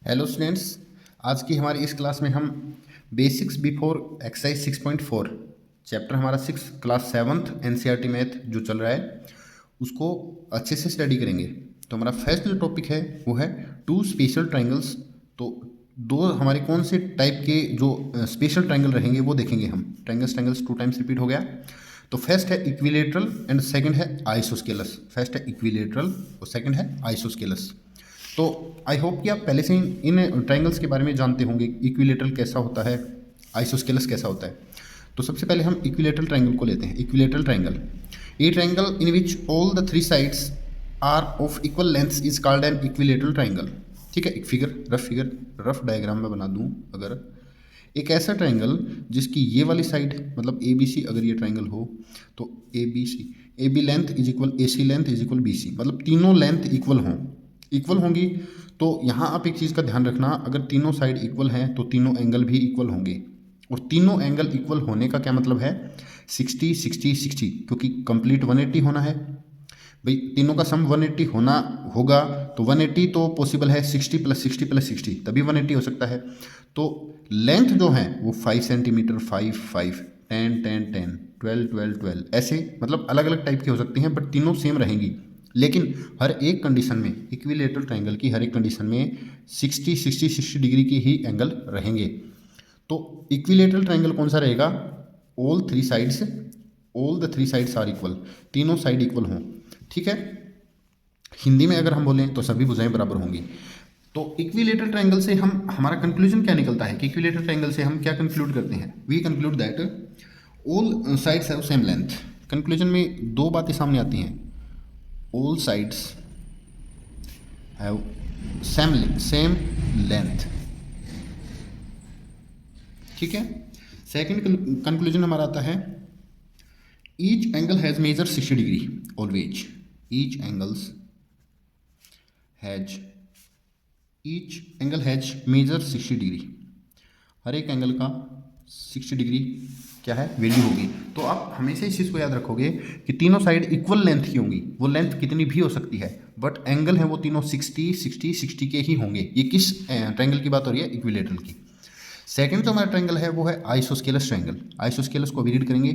Hello students, आज की हमारी इस क्लास में हम बेसिक्स बिफोर एक्सरसाइज 6.4 चैप्टर हमारा 6 क्लास 7th एनसीईआरटी मैथ जो चल रहा है उसको अच्छे से स्टडी करेंगे। तो हमारा फर्स्ट जो टॉपिक है वो है टू स्पेशल ट्रायंगल्स। तो दो हमारे कौन से टाइप के जो स्पेशल ट्रायंगल रहेंगे वो देखेंगे हम। ट्रायंगल्स टू टाइम्स रिपीट हो गया। तो फर्स्ट है इक्विलेटरल एंड सेकंड है आइसोस्केलस। फर्स्ट है इक्विलेटरल और सेकंड है आइसोस्केलस। तो आई होप कि आप पहले से ही इन ट्रायंगल्स के बारे में जानते होंगे। इक्विलेटरल कैसा होता है, आइसोस्केलस कैसा होता है। तो सबसे पहले हम इक्विलेटरल ट्रायंगल को लेते हैं। Equilateral triangle, a triangle in which all the three sides are of equal length is called an equilateral triangle. ठीक है, एक रफ डायग्राम में बना दूं। अगर एक ऐसा ट्रायंगल जिसकी ये वाली साइड मतलब ए बी सी, अगर ये ट्रायंगल हो तो A B length is equal A C length is equal B C, मतलब तीनों लेंथ इक्वल होंगी। तो यहाँ आप एक चीज़ का ध्यान रखना, अगर तीनों साइड इक्वल हैं तो तीनों एंगल भी इक्वल होंगे। और तीनों एंगल इक्वल होने का क्या मतलब है, 60 60 60, क्योंकि कंप्लीट 180 होना है। भाई तीनों का सम 180 होना होगा, तो 180 तो पॉसिबल है, 60 + 60 + 60 तभी 180 हो सकता है। तो लेंथ जो है वो 5 सेंटीमीटर, 5 5, 10 10 10, 12 12 12, ऐसे मतलब अलग अलग टाइप की हो सकती हैं, बट तीनों सेम रहेंगी। लेकिन हर एक कंडीशन में, इक्विलेटरल ट्रायंगल की हर एक कंडीशन में 60 60 60 डिग्री के ही एंगल रहेंगे। तो इक्विलेटरल ट्रायंगल कौन सा रहेगा, all the three sides are equal, तीनों साइड इक्वल हों। ठीक है, हिंदी में अगर हम बोलें तो सभी भुजाएं बराबर होंगी। तो इक्विलेटरल ट्रायंगल से हम हमारा कंक्लूजन क्या निकलता है कि इक्विलेटरल ट्रायंगल से हम क्या कंक्लूड करते हैं, we conclude that all sides have same length. Conclusion में दो बातें सामने आती हैं, all sides have same length। ठीक है, सेकंड कंक्लूजन हमारा आता है each angle has measure 60 degree always. Each angle has measure 60 degree, हर एक एंगल का 60 डिग्री क्या है, वैल्यू होगी। तो आप हमेशा इस चीज़ को याद रखोगे कि तीनों साइड इक्वल लेंथ की होंगी। वो लेंथ कितनी भी हो सकती है, बट एंगल है वो तीनों 60 60 60 के ही होंगे। ये किस ट्रायंगल की बात हो रही है, इक्विलेटरल की। सेकंड जो हमारा ट्रायंगल है वो है आइसोस्केलस ट्रायंगल। आइसोस्केलस को भी रीड करेंगे,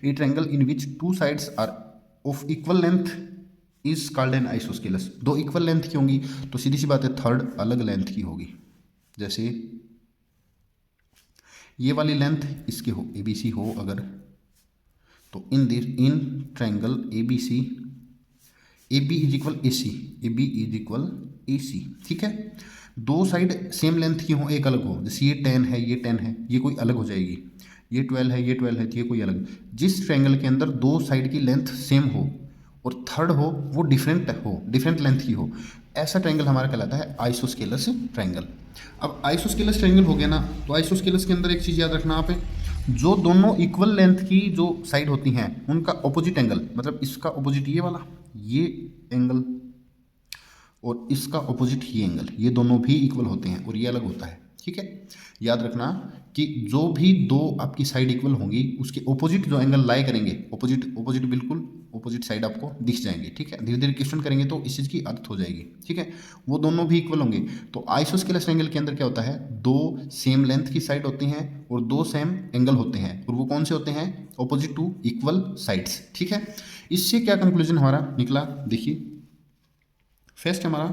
ये triangle in which two sides are of equal length is called an isosceles. दो इक्वल लेंथ की होंगी तो सीधी सी बात है थर्ड अलग लेंथ की होगी। जैसे ये वाली लेंथ इसके हो, ए बी सी हो अगर, तो in triangle A B C, A B is equal A C. ठीक है, दो साइड सेम लेंथ की हो, एक अलग हो। जैसे ये 10 है, ये 10 है, ये कोई अलग हो जाएगी। ये 12 है, ये 12 है, तो ये कोई अलग। जिस ट्रायंगल के अंदर दो साइड की लेंथ सेम हो और थर्ड हो वो डिफरेंट लेंथ की हो, ऐसा ट्रायंगल हमारा कहलाता है आइसोस्केलस ट्रायंगल। अब आइसोस्केलस ट्रायंगल हो गया ना, तो आइसोस्केलस के अंदर एक चीज़ याद रखना आप, जो दोनों इक्वल लेंथ की जो साइड होती हैं उनका ऑपोजिट एंगल, मतलब इसका ऑपोजिट ये वाला, ये एंगल, और इसका ऑपोजिट ये एंगल, ये दोनों भी इक्वल होते हैं और ये अलग होता है। ठीक है, याद रखना कि जो भी दो आपकी साइड इक्वल होंगी उसके ऑपोजिट जो एंगल लाई करेंगे, ऑपोजिट बिल्कुल ऑपोजिट साइड आपको दिख जाएंगे। ठीक है, धीरे धीरे क्वेश्चन करेंगे तो इस चीज़ की आदत हो जाएगी। ठीक है, वो दोनों भी इक्वल होंगे। तो आइसोस्केलस ट्रायंगल के अंदर क्या होता है, दो सेम लेंथ की साइड होती हैं और दो सेम एंगल होते हैं, और वो कौन से होते हैं, ऑपोजिट टू इक्वल साइड्स। ठीक है, इससे क्या कंक्लूजन हमारा निकला, देखिए फर्स्ट हमारा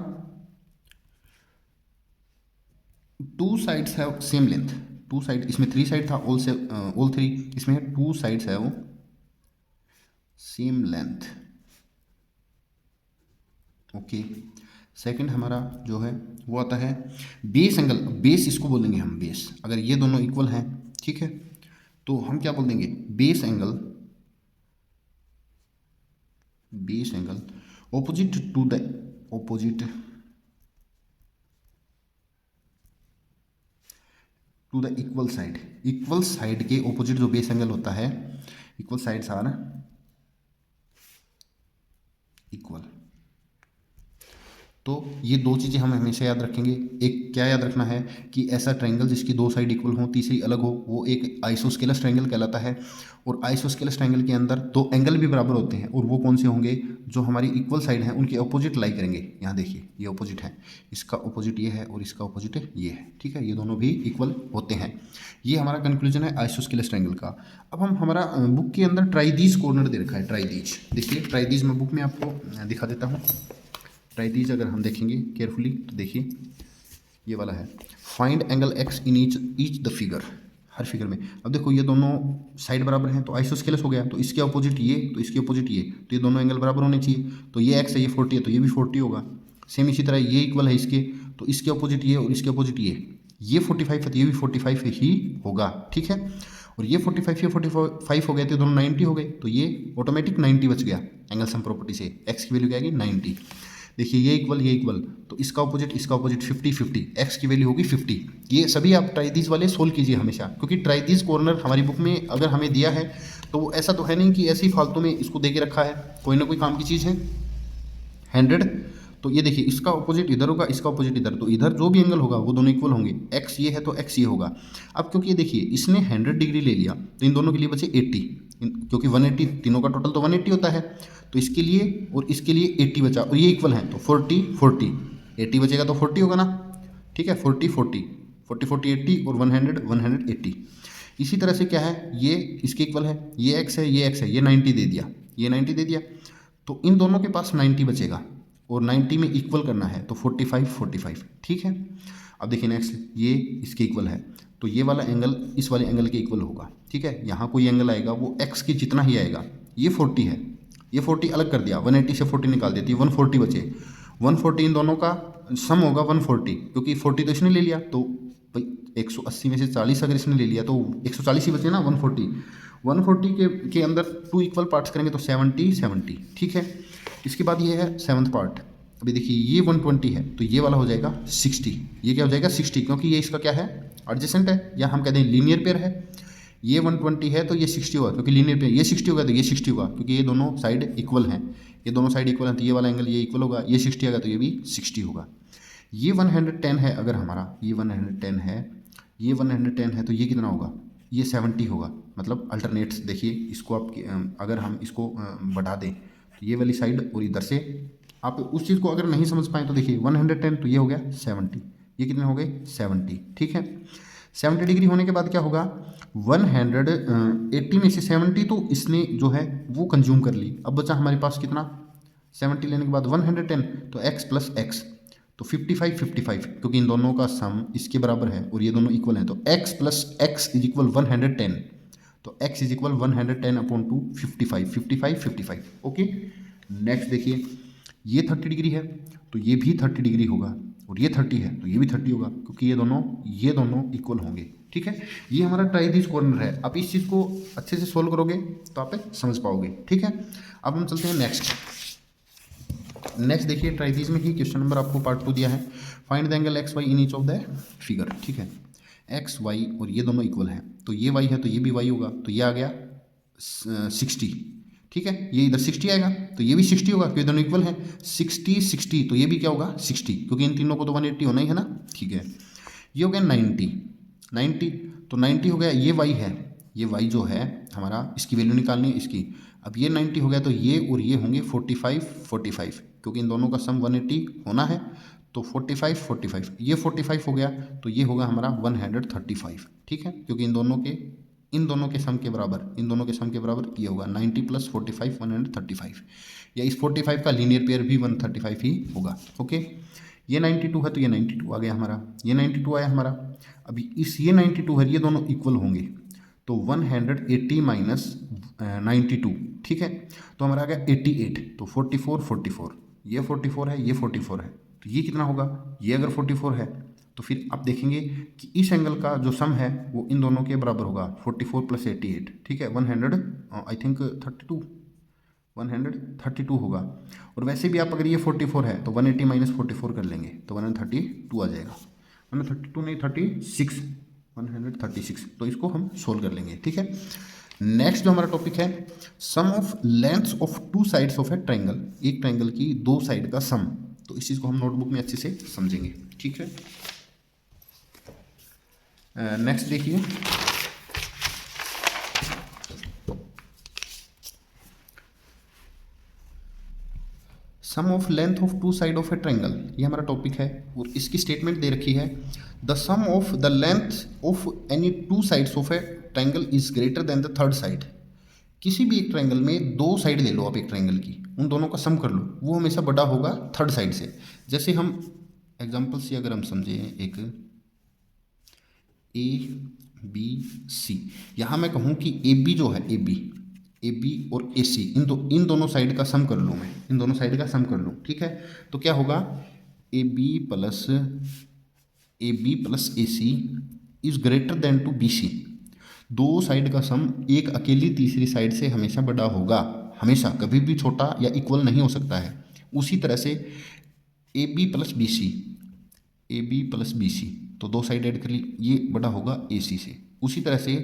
two sides have same length. Two side, इसमें थ्री साइड था, ऑल थ्री, इसमें है two sides have same length. Okay, second हमारा जो है वो आता है बेस एंगल। बेस इसको बोलेंगे हम बेस, अगर ये दोनों इक्वल हैं, ठीक है, तो हम क्या बोल देंगे, base angle opposite to the equal side के ऑपोजिट जो बेस एंगल होता है, इक्वल साइड्स आर इक्वल। तो ये दो चीज़ें हम हमेशा याद रखेंगे। एक क्या याद रखना है कि ऐसा ट्रायंगल जिसकी दो साइड इक्वल हो, तीसरी अलग हो, वो एक आइसोस्केलस ट्रायंगल कहलाता है। और आइसोस्केलस ट्रायंगल के अंदर दो एंगल भी बराबर होते हैं, और वो कौन से होंगे, जो हमारी इक्वल साइड हैं उनके अपोजिट लाई करेंगे। यहाँ देखिए ये अपोजिट है, इसका अपोजिट ये है और इसका अपोजिट ये है, ठीक है, ये दोनों भी इक्वल होते हैं। ये हमारा कंक्लूजन है आइसोस्केलस ट्रायंगल का। अब हम हमारा बुक के अंदर ट्राइदीज कॉर्नर दे रखा है, ट्राइदीज। देखिए ट्राइदीज मैं बुक में आपको दिखा देता हूँ। ट्राइदीज अगर हम देखेंगे केयरफुली तो देखिए ये वाला है, find angle x in each the figure, her figure में। अब देखो ये दोनों साइड बराबर हैं तो आइसोस्केलस हो गया, तो इसके अपोजिट ये, तो इसके अपोजिट ये, तो ये दोनों एंगल बराबर होने चाहिए। तो ये एक्स है, ये 40 है, तो ये भी 40 होगा। सेम इसी तरह ये इक्वल है इसके, तो इसके अपोजिट ये और इसके अपोजिट ये 45 है, तो ये भी 45 ही होगा, ठीक है। और ये 45 ये 45 हो गए, तो दोनों 90 हो गए, तो ये ऑटोमेटिक 90 बच गया एंगल सम प्रॉपर्टी से। एक्स की वैल्यू क्या आएगी 90। देखिए ये इक्वल, तो इसका अपोजिट 50 50, एक्स की वैल्यू होगी 50। ये सभी आप ट्राइदीज वाले सोल्व कीजिए हमेशा, क्योंकि ट्राइदीज कॉर्नर हमारी बुक में अगर हमें दिया है तो ऐसा तो है नहीं कि ऐसे ही फालतू में इसको दे के रखा है, कोई ना कोई काम की चीज़ है। 100, तो ये देखिए इसका अपोजिट इधर होगा, इसका अपोजिट इधर, तो इधर जो भी एंगल होगा वो दोनों इक्वल होंगे। एक्स ये है तो एक्स ये होगा। अब क्योंकि ये देखिए इसने 100 डिग्री ले लिया, तो इन दोनों के लिए बचे 80, क्योंकि 180, तीनों का टोटल तो 180 होता है, तो इसके लिए और इसके लिए 80 बचा, और ये इक्वल हैं तो 40 40, 80 बचेगा तो 40 होगा ना, ठीक है। 40 40 40 40 80 और 100 180। इसी तरह से क्या है, ये इसके इक्वल है, ये एक्स है, ये एक्स है, ये 90 दे दिया, ये 90 दे दिया, तो इन दोनों के पास 90 बचेगा, और 90 में इक्वल करना है तो 45 45, ठीक है। अब देखिए नेक्स्ट, ये इसके इक्वल है, तो ये वाला एंगल इस वाले एंगल के इक्वल होगा, ठीक है। यहाँ कोई एंगल आएगा वो एक्स के जितना ही आएगा। ये 40 है, ये 40 अलग कर दिया, 180 से 40 निकाल देती है, 140 बचे। 140 इन दोनों का सम होगा 140, क्योंकि 40 तो इसने ले लिया, तो भाई 180 में से 40 अगर इसने ले लिया तो 140 ही बचे ना। 140 के अंदर 2 इक्वल पार्ट्स करेंगे तो 70 70, ठीक है। इसके बाद ये है 7th पार्ट। अभी देखिए ये 120 है, तो ये वाला हो जाएगा 60, ये क्या हो जाएगा 60, क्योंकि ये इसका क्या है एडजेसेंट है, या हम कहते हैं लीनियर पेयर है। ये 120 है तो ये 60 होगा, क्योंकि लीनियर पेयर, ये 60 होगा तो ये 60 होगा, क्योंकि ये दोनों साइड इक्वल हैं, ये दोनों साइड इक्वल हैं, तो ये वाला एंगल ये इक्वल होगा, ये 60 आएगा तो ये भी 60 होगा। ये 110 है अगर हमारा, ये 110 है, ये 110 है, तो ये कितना होगा, ये 70 होगा। मतलब अल्टरनेट्स देखिए इसको आप अगर हम इसको बढ़ा दें तो ये वाली साइड, और इधर से आप उस चीज़ को अगर नहीं समझ पाए तो देखिए 110, तो ये हो गया 70, ये कितने हो गए 70, ठीक है। 70 डिग्री होने के बाद क्या होगा, 180 में से 70 तो इसने जो है वो कंज्यूम कर ली। अब बचा हमारे पास कितना, 70 लेने के बाद 110, तो x प्लस एक्स, तो 55 55, क्योंकि इन दोनों का सम इसके बराबर है और ये दोनों इक्वल हैं, तो x plus x is equal 110, तो x is equal 110 upon 2 55 55 55, okay. Next देखिए ये 30 डिग्री है तो ये भी 30 डिग्री होगा, और ये 30 है तो ये भी 30 होगा, क्योंकि ये दोनों इक्वल होंगे, ठीक है। ये हमारा ट्राइदीज कॉर्नर है। आप इस चीज़ को अच्छे से सोल्व करोगे तो आप समझ पाओगे, ठीक है। अब हम चलते हैं नेक्स्ट देखिए ट्राइदीज में ही क्वेश्चन नंबर आपको पार्ट 2 दिया है, find the angle X Y in each of the figure, ठीक है। एक्स वाई और ये दोनों इक्वल हैं, तो ये वाई है तो ये भी वाई होगा, तो ये आ गया 60, ठीक है। ये इधर 60 आएगा तो ये भी 60 होगा, क्योंकि दोनों इक्वल हैं। 60 60, तो ये भी क्या होगा 60, क्योंकि इन तीनों को तो 180 होना ही है ना, ठीक है। ये हो गया 90, तो 90 हो गया, ये वाई है, ये वाई जो है हमारा, इसकी वैल्यू निकालनी है इसकी। अब ये 90 हो गया तो ये और ये होंगे 45 45, क्योंकि इन दोनों का सम 180 होना है, तो 45 45, ये 45 हो गया तो ये होगा हमारा 135, ठीक है, क्योंकि इन दोनों के सम के बराबर ये होगा 90 प्लस 45 135, या इस 45 का लीनियर पेयर भी 135 ही होगा, ओके। ये 92 है तो ये 92 आ गया हमारा, ये 92 आया हमारा। अभी ये 92 है, ये दोनों इक्वल होंगे, तो 180 माइनस 92, ठीक है, तो हमारा आ गया 88, तो 44 44, ये 44 है, ये 44 है, तो ये कितना होगा, ये अगर 44 है तो फिर आप देखेंगे कि इस एंगल का जो सम है वो इन दोनों के बराबर होगा, 44 प्लस 88, ठीक है, 132 होगा। और वैसे भी आप अगर ये 44 है तो 180 माइनस 44 कर लेंगे तो 132 आ जाएगा, 132 नहीं 36, 136, तो इसको हम सोल्व कर लेंगे, ठीक है। नेक्स्ट जो हमारा टॉपिक है, sum of lengths of 2 sides of a triangle, एक ट्रायंगल की 2 साइड का सम, तो इस चीज़ को हम नोटबुक में अच्छे से समझेंगे, ठीक है। नेक्स्ट देखिए, sum of length of two side of a triangle, ये हमारा टॉपिक है और इसकी स्टेटमेंट दे रखी है, the sum of the length of any two sides of a triangle is greater than the third side. किसी भी एक ट्रायंगल में दो साइड ले लो आप एक ट्रायंगल की, उन दोनों का सम कर लो, वो हमेशा बड़ा होगा थर्ड साइड से। जैसे हम एग्जांपल से अगर हम समझें, एक ए बी सी, यहाँ मैं कहूँ कि ए बी जो है, ए बी और ए सी, इन दोनों साइड का सम कर लूँ मैं, इन दोनों साइड का सम कर लूँ, ठीक है। तो क्या होगा, A B plus A C is greater than to B C. दो साइड का सम एक अकेली तीसरी साइड से हमेशा बड़ा होगा, हमेशा, कभी भी छोटा या इक्वल नहीं हो सकता है। उसी तरह से A B plus B C, तो दो साइड ऐड कर ली, ये बड़ा होगा ए सी से। उसी तरह से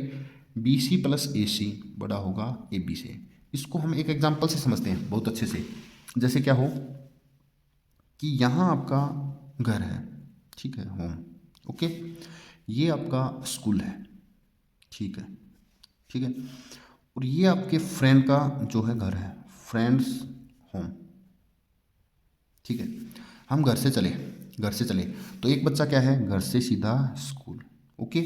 बी सी प्लस ए सी बड़ा होगा ए बी से। इसको हम एक एग्जांपल से समझते हैं बहुत अच्छे से। जैसे क्या हो कि यहाँ आपका घर है, ठीक है, होम, ओके, ये आपका स्कूल है, ठीक है, और ये आपके फ्रेंड का जो है घर है, फ्रेंड्स होम, ठीक है। हम घर से चले तो एक बच्चा क्या है, घर से सीधा स्कूल, ओके।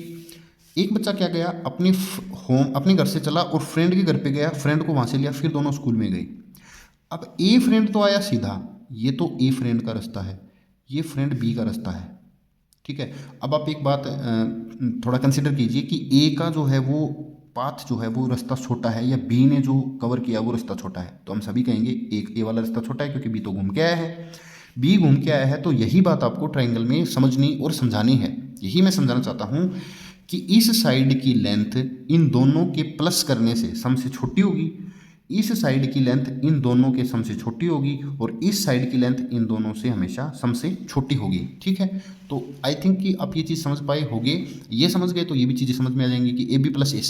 एक बच्चा क्या गया, अपने घर से चला और फ्रेंड के घर पे गया, फ्रेंड को वहाँ से लिया, फिर दोनों स्कूल में गए। अब ए फ्रेंड तो आया सीधा, ये तो ए फ्रेंड का रास्ता है, ये फ्रेंड बी का रास्ता है, ठीक है। अब आप एक बात थोड़ा कंसिडर कीजिए कि ए का जो है वो पाथ जो है वो रास्ता छोटा है, या बी ने जो कवर किया वो रास्ता छोटा है। तो हम सभी कहेंगे ए वाला रास्ता छोटा है, क्योंकि बी तो घूम के आया है, बी घूम के आया है। तो यही बात आपको ट्रायंगल में समझनी और समझानी है। यही मैं समझाना चाहता हूँ कि इस साइड की लेंथ इन दोनों के प्लस करने से सम से छोटी होगी, इस साइड की लेंथ इन दोनों के सम से छोटी होगी, और इस साइड की लेंथ इन दोनों से हमेशा सम से छोटी होगी, ठीक है। तो आई थिंक कि आप ये चीज़ समझ पाए होंगे। ये समझ गए तो ये भी चीज़ें समझ में आ जाएंगी कि A B plus A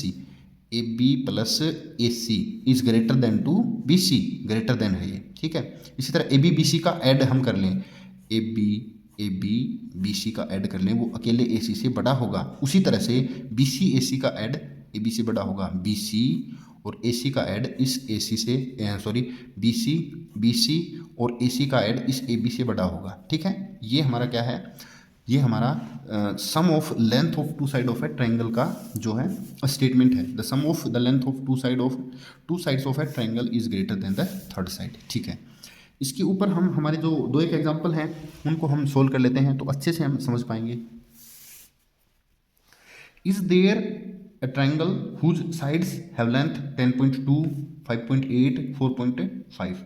C is greater than to B C, greater than है ये, ठीक है। इसी तरह ए बी बी सी का ऐड हम कर लें, ए बी बी सी का ऐड कर लें, वो अकेले ए सी से बड़ा होगा। उसी तरह से बी सी ए सी का ऐड ए बी से बड़ा होगा, बी सी और ए सी का ऐड इस ए सी से, सॉरी, बी सी और ए सी का ऐड इस ए बी से बड़ा होगा, ठीक है। ये हमारा क्या है, ये हमारा sum of length of two side of a triangle का जो है स्टेटमेंट है। The sum of the length of two sides of a triangle is greater than the third side, ठीक है। इसके ऊपर हम हमारे जो दो एक एग्जांपल हैं उनको हम सोल्व कर लेते हैं, तो अच्छे से हम समझ पाएंगे। Is there a triangle whose sides have length 10.2, 5.8, 4.5,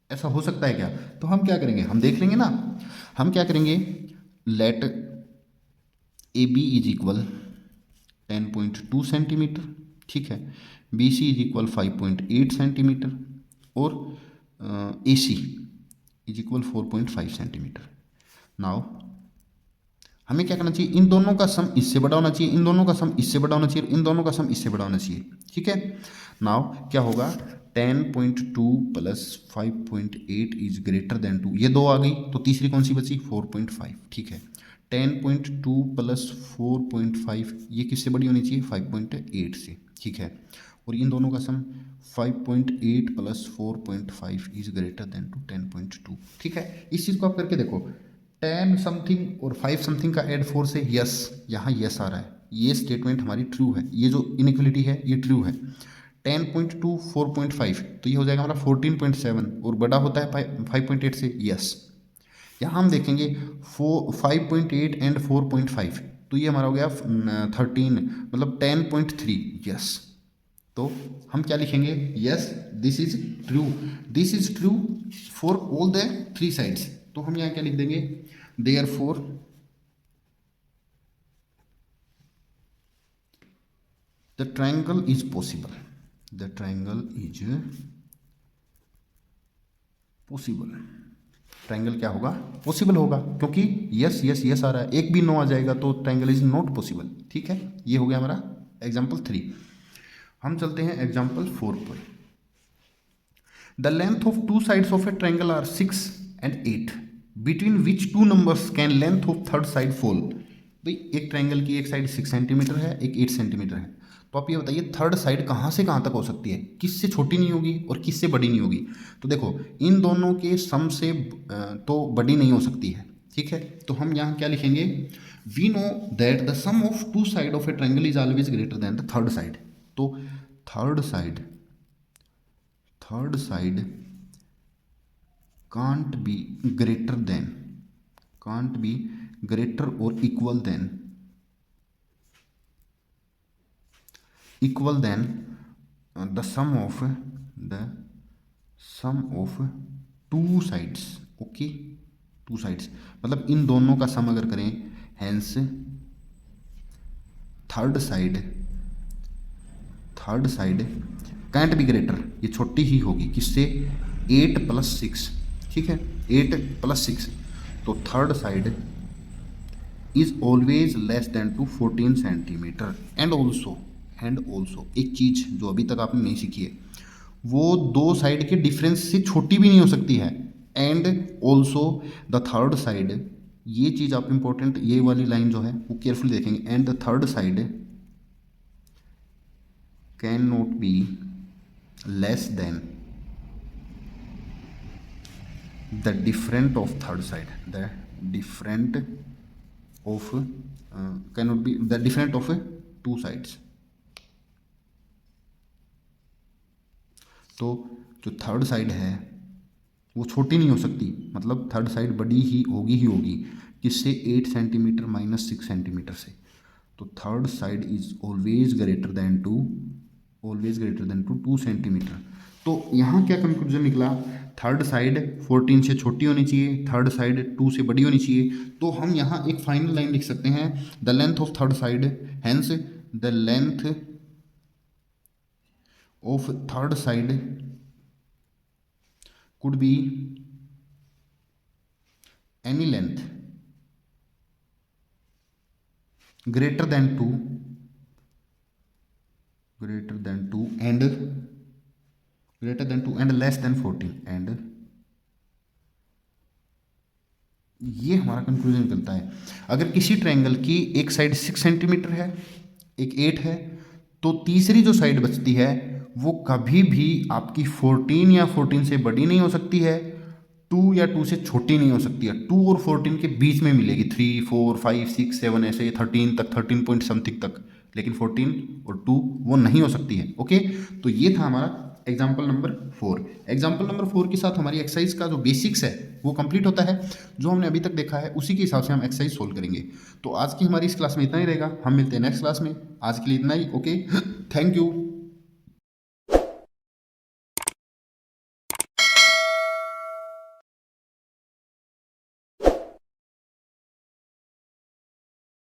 ऐसा हो सकता है क्या? तो हम क्या करेंगे, हम देख लेंगे ना। हम क्या करेंगे, let A B is equal 10.2 centimetre, ठीक है, B C is equal 5.8 centimetre, और A C is equal 4.5 centimetre. Now हमें क्या करना चाहिए, इन दोनों का सम इससे बड़ा होना चाहिए, इन दोनों का सम इससे बड़ा होना चाहिए, इन दोनों का सम इससे बड़ा होना चाहिए, ठीक है। नाउ क्या होगा, 10.2 प्लस 5.8 इज ग्रेटर देन 2, ये दो आ गई, तो तीसरी कौन सी बची, 4.5, ठीक है। 10.2 प्लस 4.5 ये किससे बड़ी होनी चाहिए, 5.8 से, ठीक है। और इन दोनों का sum 5.8 plus 4.5 is greater than to 10.2, ठीक है। इस चीज़ को आप करके देखो, 10 समथिंग और 5 समथिंग का ऐड 4 से यस, यहाँ यस आ रहा है, ये स्टेटमेंट हमारी ट्रू है, ये जो इनइक्वलिटी है ये ट्रू है। 10.2 4.5 तो ये हो जाएगा हमारा 14.7, और बड़ा होता है 5.8 से, यस। यहाँ हम देखेंगे 5.8 एंड 4.5, तो ये हमारा हो गया 13, मतलब 10.3, यस। तो हम क्या लिखेंगे, yes this is true for all the 3 sides. तो हम यहाँ क्या लिख देंगे, therefore the triangle is possible, the triangle is possible, triangle क्या होगा, पॉसिबल होगा, क्योंकि यस यस यस आ रहा है, एक भी नो आ जाएगा तो ट्रायंगल इज नॉट पॉसिबल, ठीक है। ये हो गया हमारा एग्जाम्पल 3। हम चलते हैं एग्जाम्पल 4 पर। The length of two sides of a triangle are 6 and 8, between which two numbers can length of third side fall. भाई एक ट्रायंगल की एक साइड 6 सेंटीमीटर है, एक 8 सेंटीमीटर है, तो आप ये बताइए थर्ड साइड कहाँ से कहाँ तक हो सकती है, किससे छोटी नहीं होगी और किससे बड़ी नहीं होगी। तो देखो इन दोनों के सम से तो बड़ी नहीं हो सकती है, ठीक है। तो हम यहाँ क्या लिखेंगे, we know that the sum of two side of a triangle is always greater than the third side. तो third side can't be greater than, can't be greater or equal than the sum of two sides, okay two sides मतलब इन दोनों का sum अगर करें, hence third side can't be greater, ये छोटी ही होगी किससे, 8 + 6, ठीक है 8 + 6, तो third side is always less than to 14 centimetre. And also एक चीज़ जो अभी तक आपने नहीं सीखी है, वो दो साइड के डिफरेंस से छोटी भी नहीं हो सकती है। And also the third side, ये चीज़ आप इंपॉर्टेंट, ये वाली लाइन जो है वो केयरफुल देखेंगे। And the third side can not be less than the different of third side, the different of cannot be the different of two sides। तो जो थर्ड साइड है वो छोटी नहीं हो सकती, मतलब थर्ड साइड बड़ी ही होगी किससे, 8 सेंटीमीटर - 6 सेंटीमीटर से। तो third side is always greater than to 2 centimetre. तो यहाँ क्या कंक्लूजन निकला, थर्ड साइड 14 से छोटी होनी चाहिए, थर्ड साइड 2 से बड़ी होनी चाहिए। तो हम यहाँ एक फाइनल लाइन लिख सकते हैं, the length of third side, hence the length of third side could be any length greater than 2 and less than 14, and ये हमारा कंक्लूजन निकलता है। अगर किसी ट्रायंगल की एक साइड 6 सेंटीमीटर है, एक 8 है, तो तीसरी जो साइड बचती है वो कभी भी आपकी 14 या 14 से बड़ी नहीं हो सकती है, 2 या 2 से छोटी नहीं हो सकती है, 2 और 14 के बीच में मिलेगी, 3, 4, 5, 6, 7 ऐसे 13 तक, 13 पॉइंट समथिंग तक, लेकिन 14 और 2 वो नहीं हो सकती है। ओके, तो ये था हमारा एग्जाम्पल नंबर 4। एग्जाम्पल नंबर 4 के साथ हमारी एक्सरसाइज का जो बेसिक्स है वो कंप्लीट होता है। जो हमने अभी तक देखा है उसी के हिसाब से हम एक्सरसाइज सोल्व करेंगे। तो आज की हमारी इस क्लास में इतना ही रहेगा, हम मिलते हैं नेक्स्ट क्लास में। आज के लिए इतना ही, ओके, थैंक यू।